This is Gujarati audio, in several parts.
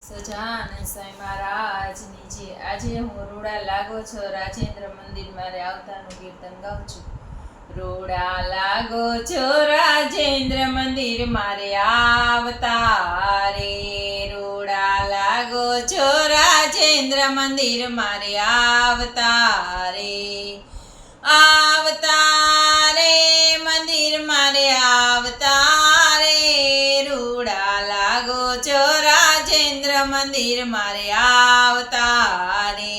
સજાનંદ સ્વામી મહારાજની જે આજે હું રૂડા લાગો છો રાજેન્દ્ર મંદિર મારે આવતાનું કીર્તન ગાઉં છું. રૂડા લાગો છો રાજેન્દ્ર મંદિર મારે આવતા રે. રૂડા લાગો છો રાજેન્દ્ર મંદિર મારે આવતા રે. આવતા રે મંદિર મારે આવતા રે. રૂડા લાગો છો રાજેન્દ્ર મંદિર મારે આવતા રે.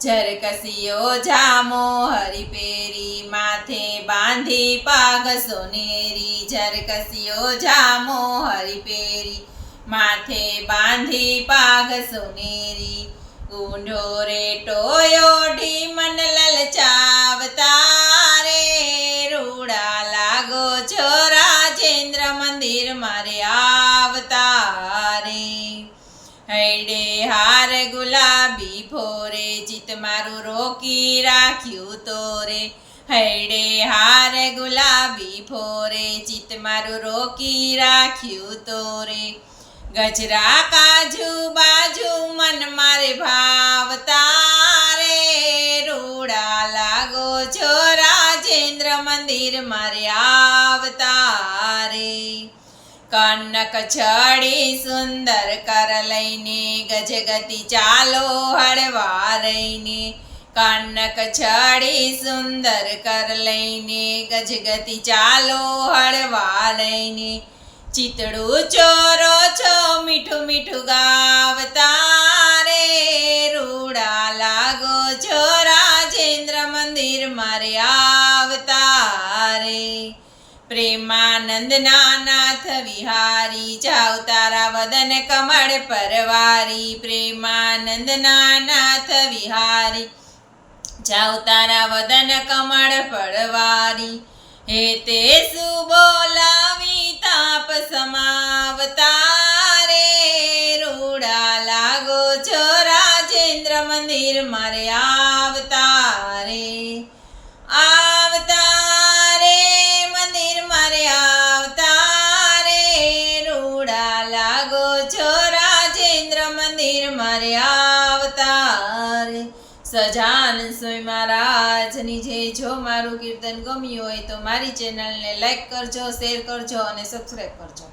ઝરકસીયો જામો હરી પેરી માથે બાંધી પાગ સોનેરી. ઝરકસીયો જામો હરી પેરી માથે બાંધી પાગ સોનેરી. ઊંઢો રે ટોયો ઢીમન લલચાવતા રે. રૂડા લાગો છો રાજેન્દ્ર મંદિર મારે આવતા રે. હૈડે હાર ગુલાબી ફોરે ચિત મારું રોકી રાખ્યું તો રે. હૈડે હાર ગુલાબી ફોરે ચિત મારું રોકી રાખ્યું તો રે. ગજરા કાજુ બાજુ મન મારે ભાવતા રે. રૂડા લાગો છો રાજેન્દ્ર મંદિર મારે આવતા રે. કનક છડી સુંદર કર લઈને ગજગતી ચાલો હળવા રહીને. કનક છડી સુંદર કર લઈને ગજગતી ચાલો હળવા રહીને. ચિતડું ચોરો છો મીઠું મીઠું ગાવતા રે. રૂડા લાગો છો રાજેન્દ્ર મંદિર મારે આવતા રે. પ્રેમાનંદ નાથ વિહારી જાઉ તારા વદન કમળ પરવારી. પ્રેમાનંદ નાથ વિહારી જાઉ તારા વદન કમળ પરવારી. હે તે સુબોલાવી તાપ સમાવતા રે. રૂડા લાગો છો રાજેન્દ્ર મંદિર મારે આવતા રે. આવતા રે મંદિર મારે આવતા રે. રૂડા લાગો છો રાજેન્દ્ર મંદિર મારે આવતા રે. સજાનંદ સ્વામી મહારાજની જય. જો મારું કીર્તન ગમ્યું હોય તો મારી ચેનલને લાઈક કરજો, શેર કરજો અને સબસ્ક્રાઈબ કરજો.